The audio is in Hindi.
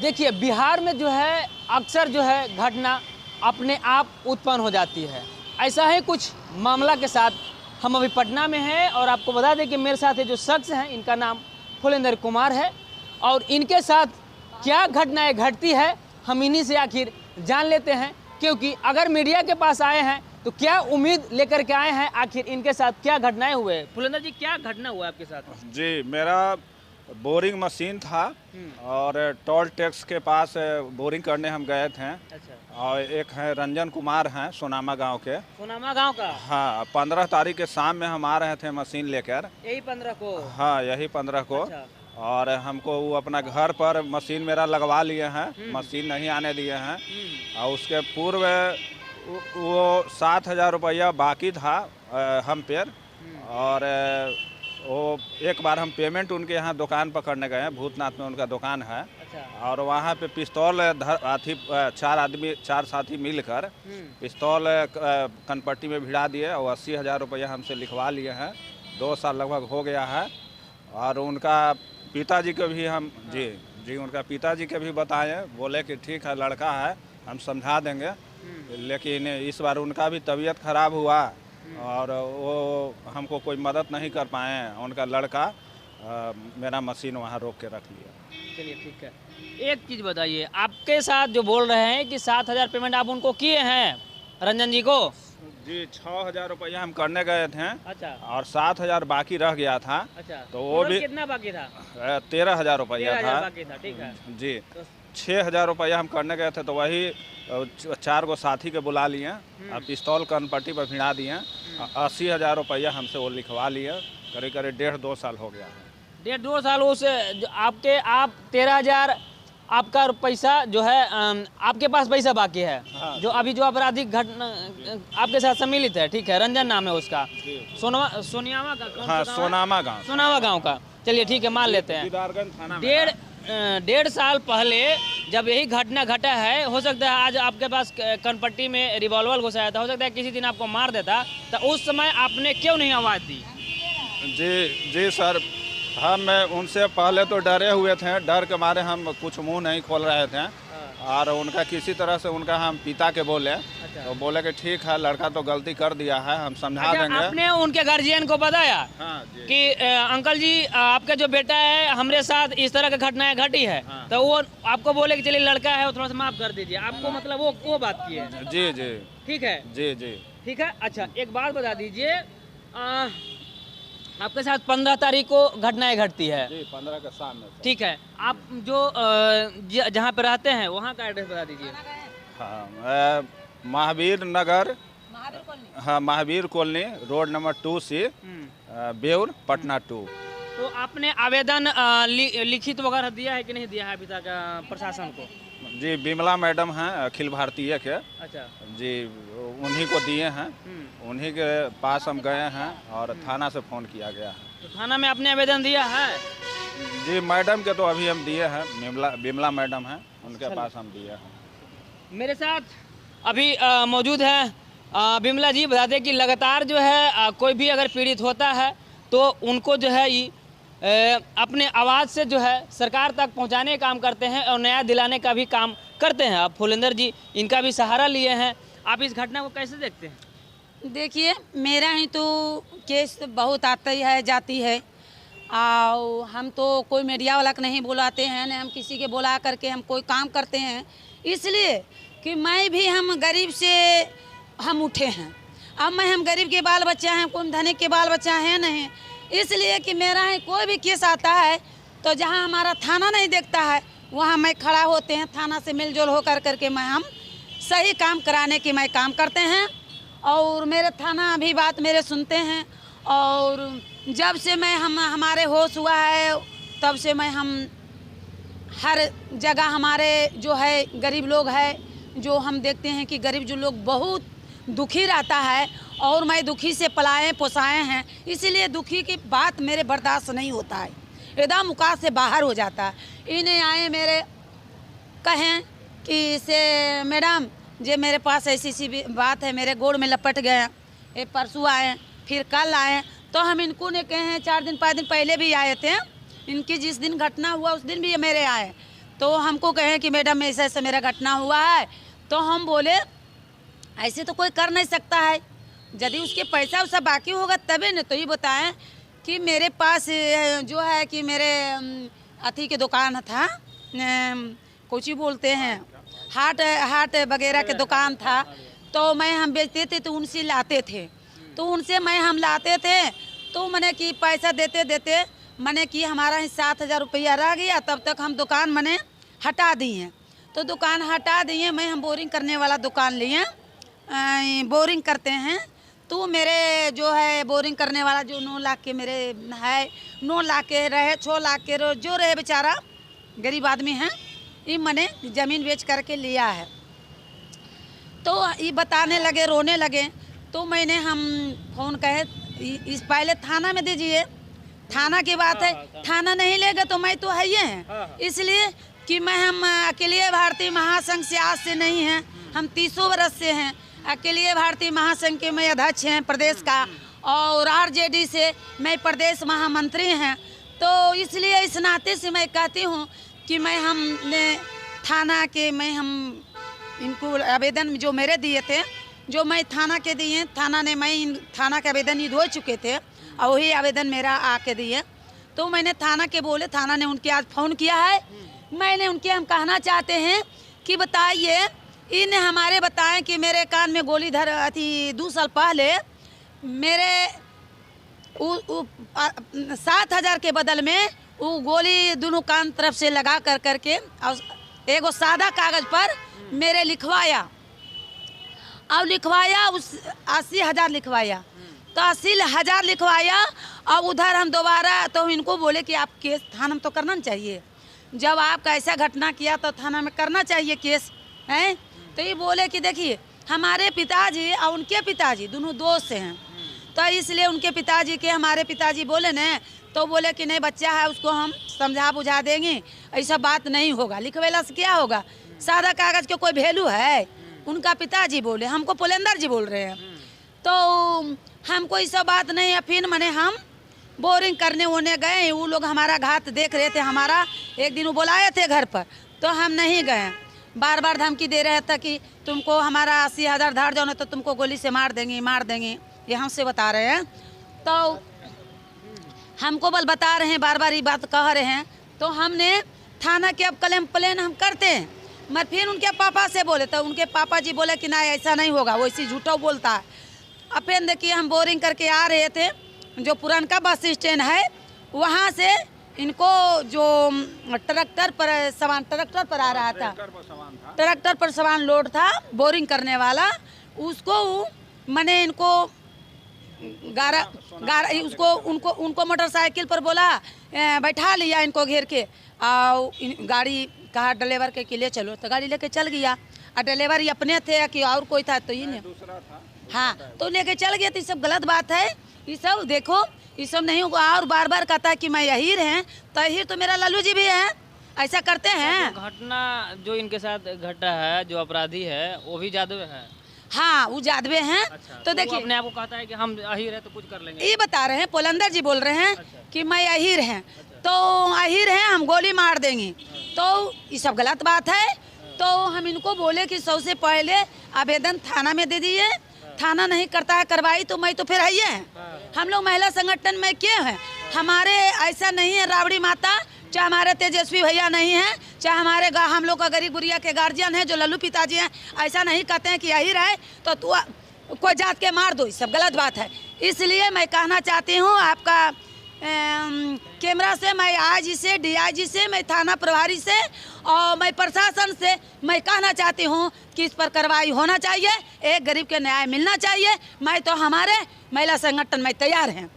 देखिए बिहार में जो है अक्सर जो है घटना अपने आप उत्पन्न हो जाती है। ऐसा ही कुछ मामला के साथ हम अभी पटना में हैं और आपको बता दें कि मेरे साथ ये जो शख्स हैं इनका नाम फुलेंद्र कुमार है और इनके साथ क्या घटनाएं घटती है हम इन्हीं से आखिर जान लेते हैं, क्योंकि अगर मीडिया के पास आए हैं तो क्या उम्मीद लेकर के आए हैं, आखिर इनके साथ क्या घटनाएं हुए। फुलेंद्र जी क्या घटना हुआ आपके साथ? जी, मेरा बोरिंग मशीन था और टोल टैक्स के पास बोरिंग करने हम गए थे। अच्छा। और एक है रंजन कुमार हैं सोनामा गांव के। सोनामा गांव का? हाँ, 15 तारीख के शाम में हम आ रहे थे मशीन लेकर। यही 15 को? हाँ, यही 15 को। अच्छा। और हमको वो अपना घर पर मशीन मेरा लगवा लिए हैं, मशीन नहीं आने दिए हैं। और उसके पूर्व वो 7,000 रुपया बाकी था हम पर। और वो एक बार हम पेमेंट उनके यहाँ दुकान पकड़ने गए हैं, भूतनाथ में उनका दुकान है। अच्छा। और वहाँ पे पिस्तौल चार साथी मिलकर पिस्तौल कनपट्टी में भिड़ा दिए और 80,000 रुपया हमसे लिखवा लिए हैं। 2 साल लगभग हो गया है। और उनका पिताजी के भी हम जी उनका पिताजी के भी बताए, बोले कि ठीक है लड़का है हम समझा देंगे, लेकिन इस बार उनका भी तबीयत खराब हुआ और वो हमको कोई मदद नहीं कर पाए। उनका लड़का मेरा मशीन वहाँ रोक के रख लिया। चलिए ठीक है, एक चीज़ बताइए, आपके साथ जो बोल रहे हैं कि 7,000 पेमेंट आप उनको किए हैं रंजन जी को? जी, 6,000 रुपया हम करने गए थे। अच्छा। और 7,000 बाकी रह गया था। अच्छा, तो वो भी कितना बाकी था? 13,000 रुपया था। बाकी था, ठीक है जी। तो 6,000 रुपया हम करने गए थे, तो वही 4 गो साथी के बुला लिए और पिस्तौल कनपट्टी पर भिड़ा दिए। 80,000 रुपया हमसे वो लिखवा लिए। करीब करीब 1.5-2 साल हो गया है। 1.5-2 साल उस आप 13,000 आपका पैसा जो है आपके पास पैसा बाकी है। हाँ। जो अभी जो आपराधिक घटना आपके साथ सम्मिलित है, ठीक है, रंजन नाम है उसका, सोनियामा का? हाँ, सोनामा गाँव। सोनामा गाँव का। चलिए ठीक है, मान लेते हैं। दीदारगंज थाना में। 1.5 साल पहले जब यही घटना घटा है, हो सकता है आज आपके पास कनपट्टी में रिवॉल्वर घुसाया था, हो सकता है किसी दिन आपको मार देता, तो उस समय आपने क्यों नहीं आवाज़ दी? जी सर, हम उनसे पहले तो डरे हुए थे, डर के मारे हम कुछ मुंह नहीं खोल रहे थे। और उनका किसी तरह से उनका हम पिता के बोले। अच्छा। तो बोले कि ठीक है लड़का तो गलती कर दिया है, हम समझा देंगे। आपने उनके गार्जियन को बताया? हाँ जी। कि अंकल जी आपका जो बेटा है हमारे साथ इस तरह की घटनाएं घटी है। हाँ। तो वो आपको बोले कि चलिए लड़का है वो थोड़ा सा माफ कर दीजिए, आपको मतलब वो बात की है? जी। ठीक है। जी। ठीक है। अच्छा, एक बात बता दीजिए, आपके साथ 15 तारीख को घटनाएं घटती है? जी, 15 के सामने। ठीक है, आप जो जहाँ पे रहते हैं वहाँ का एड्रेस बता दीजिए। हाँ, महावीर नगर। हाँ, Mahavir colony, road number 2C, Beur, Patna 2। तो आपने आवेदन लिखित वगैरह दिया है कि नहीं दिया है अभी तक प्रशासन को? जी, बिमला मैडम हैं अखिल भारतीय के। अच्छा जी, उन्हीं को दिए हैं। उन्हीं के पास हम गए हैं और थाना से फ़ोन किया गया है। तो थाना में आपने आवेदन दिया है? जी, मैडम के तो अभी हम दिए हैं, बिमला मैडम हैं, उनके पास हम दिए हैं। मेरे साथ अभी मौजूद है बिमला जी। बता दें कि लगातार जो है कोई भी अगर पीड़ित होता है तो उनको जो है अपने आवाज़ से जो है सरकार तक पहुंचाने का काम करते हैं और न्याय दिलाने का भी काम करते हैं। अब फुलेंद्र जी इनका भी सहारा लिए हैं। आप इस घटना को कैसे देखते हैं? देखिए, मेरा ही तो केस बहुत आता ही है जाती है। और हम तो कोई मीडिया वाला को नहीं बुलाते हैं, न हम किसी के बुला करके हम कोई काम करते हैं, इसलिए कि मैं भी हम गरीब से हम उठे हैं। अब हम गरीब के बाल बच्चा हैं, कोई धनिक के बाल बच्चा है नहीं, इसलिए कि मेरा ही कोई भी केस आता है तो जहाँ हमारा थाना नहीं देखता है वहाँ मैं खड़ा होते हैं, थाना से मिलजुल हो करके हम सही काम कराने की मैं काम करते हैं। और मेरे थाना भी बात मेरे सुनते हैं। और जब से मैं हमारे होश हुआ है तब से हम हर जगह हमारे जो है गरीब लोग है, जो हम देखते हैं कि गरीब जो लोग बहुत दुखी रहता है और मैं दुखी से पलाए पोसाए हैं, इसीलिए दुखी की बात मेरे बर्दाश्त नहीं होता है, एकदम औकात से बाहर हो जाता है। इन्हें आए मेरे कहें कि से मैडम जे मेरे पास ऐसी बात है, मेरे गोड़ में लपट गए, ये परसों आए फिर कल आए, तो हम इनको ने कहे हैं 4 दिन 5 दिन पहले भी आए थे, इनकी जिस दिन घटना हुआ उस दिन भी ये मेरे आए, तो हमको कहे कि मैडम ऐसा ऐसा मेरा घटना हुआ है। तो हम बोले ऐसे तो कोई कर नहीं सकता है, यदि उसके पैसा वैसा बाकी होगा तभी न। तो ये बताएं कि मेरे पास जो है कि मेरे अथी के दुकान था, कुछ ही बोलते हैं, हाट वगैरह के दुकान था, तो हम बेचते थे तो उनसे लाते थे, तो उनसे हम लाते थे। तो मैंने कि पैसा देते देते मैंने कि हमारा 7,000 रुपया रह गया। तब तक हम दुकान मैंने हटा दिए। तो दुकान हटा दिए, हम बोरिंग करने वाला दुकान लिए, बोरिंग करते हैं। तो मेरे जो है बोरिंग करने वाला जो 9 लाख के मेरे है, 9 लाख के रहे, 6 लाख के जो रहे बेचारा गरीब आदमी हैं, ये मैंने ज़मीन बेच करके लिया है। तो ये बताने लगे, रोने लगे। तो मैंने हम फ़ोन कहे इस पहले थाना में दीजिए, थाना की बात है, थाना नहीं लेगा तो मैं तो है ही हैं, इसलिए कि हम अकेले भारतीय महासंघ से आज से नहीं हैं, हम 30 वर्ष से हैं। अकेले भारतीय महासंघ के मैं अध्यक्ष हैं प्रदेश का, और आरजेडी से मैं प्रदेश महामंत्री हैं। तो इसलिए इस नाते से मैं कहती हूँ कि हमने थाना के हम इनको आवेदन जो मेरे दिए थे, जो मैं थाना के दिए, थाना ने थाना के आवेदन ये धो चुके थे और वही आवेदन मेरा आके दिए। तो मैंने थाना के बोले, थाना ने उनके आज फ़ोन किया है। मैंने उनके हम कहना चाहते हैं कि बताइए, इन्हें हमारे बताएं कि मेरे कान में गोली 2 साल पहले मेरे 7,000 के बदल में वो गोली दोनों कान तरफ से लगा करके और एगो सादा कागज़ पर मेरे लिखवाया, और लिखवाया उस 80,000 लिखवाया। तो 80,000 लिखवाया। और उधर हम दोबारा तो इनको बोले कि आप केस थाना में तो करना चाहिए, जब आपका ऐसा घटना किया तो थाना में करना चाहिए केस हैं। तो ये बोले कि देखिए हमारे पिताजी और उनके पिताजी दोनों दोस्त हैं, तो इसलिए उनके पिताजी के हमारे पिताजी बोले न, तो बोले कि नहीं बच्चा है उसको हम समझा बुझा देंगे, ऐसा बात नहीं होगा, लिखवेला से क्या होगा, सादा कागज़ के कोई वैल्यू है। उनका पिताजी बोले, हमको पुलेंदर जी बोल रहे हैं। तो हमको ये सब बात नहीं है। फिर हम बोरिंग करने होने गए, वो लोग हमारा घात देख रहे थे हमारा। एक दिन वो बुलाए थे घर पर, तो हम नहीं गए। बार बार धमकी दे रहे थे कि तुमको हमारा 80,000 धार जाओ ना तो तुमको गोली से मार देंगे, ये हमसे बता रहे हैं। तो हमको बल बता रहे हैं, बार बार ये बात कह रहे हैं। तो हमने थाना के अब कंप्लेन हम करते हैं, मगर फिर उनके पापा से बोले, तो उनके पापा जी बोले कि नहीं ऐसा नहीं होगा, वो इसी झूठा बोलता है। अब फिर देखिए हम बोरिंग करके आ रहे थे, जो पुरानका बस स्टैंड है वहाँ से इनको जो ट्रैक्टर पर आ रहा था, ट्रैक्टर पर सामान लोड था बोरिंग करने वाला, उसको मैंने इनको उनको मोटरसाइकिल पर बोला, बैठा लिया इनको घेर के, और गाड़ी कहा ड्राइवर के लिए चलो, तो गाड़ी लेके चल गया। और ड्राइवर ही अपने थे कि और कोई था, तो ये नहीं, हाँ, तो लेके चल गया। तो ये सब गलत बात है, ये सब देखो, ये सब नहीं होगा। और बार बार कहता है कि मैं अहीर हैं, तो अहीर तो मेरा लालू जी भी है, ऐसा करते हैं। घटना जो इनके साथ घटा है, जो अपराधी है वो भी जादव है। हाँ, वो जादवे हैं। अच्छा, तो देखिए अपने आप को कहता है कि हम अहीर है तो कुछ कर लेंगे, ये बता रहे हैं, पुलेंदर जी बोल रहे हैं। अच्छा। कि मैं अहीर हैं, तो अहीर हैं, हम गोली मार देंगे, तो ये सब गलत बात है। तो हम इनको बोले कि सबसे पहले आवेदन थाना में दे दिए, थाना नहीं करता है कार्रवाई तो मैं तो फिर आइए हैं। हम लोग महिला संगठन में क्यों हैं, हमारे ऐसा नहीं है राबड़ी माता, चाहे हमारे तेजस्वी भैया नहीं हैं, चाहे हमारे हम लोग का गरीब गुड़िया के गार्जियन हैं जो लल्लू पिताजी हैं, ऐसा नहीं कहते हैं कि यही रहे तो तू कोई जात के मार दो, ये सब गलत बात है। इसलिए मैं कहना चाहती हूँ आपका कैमरा से, मैं आईजी से, डीआईजी से, मैं थाना प्रभारी से और मैं प्रशासन से मैं कहना चाहती हूँ कि इस पर कार्रवाई होना चाहिए, एक गरीब के न्याय मिलना चाहिए। मैं तो हमारे महिला संगठन में तैयार हैं।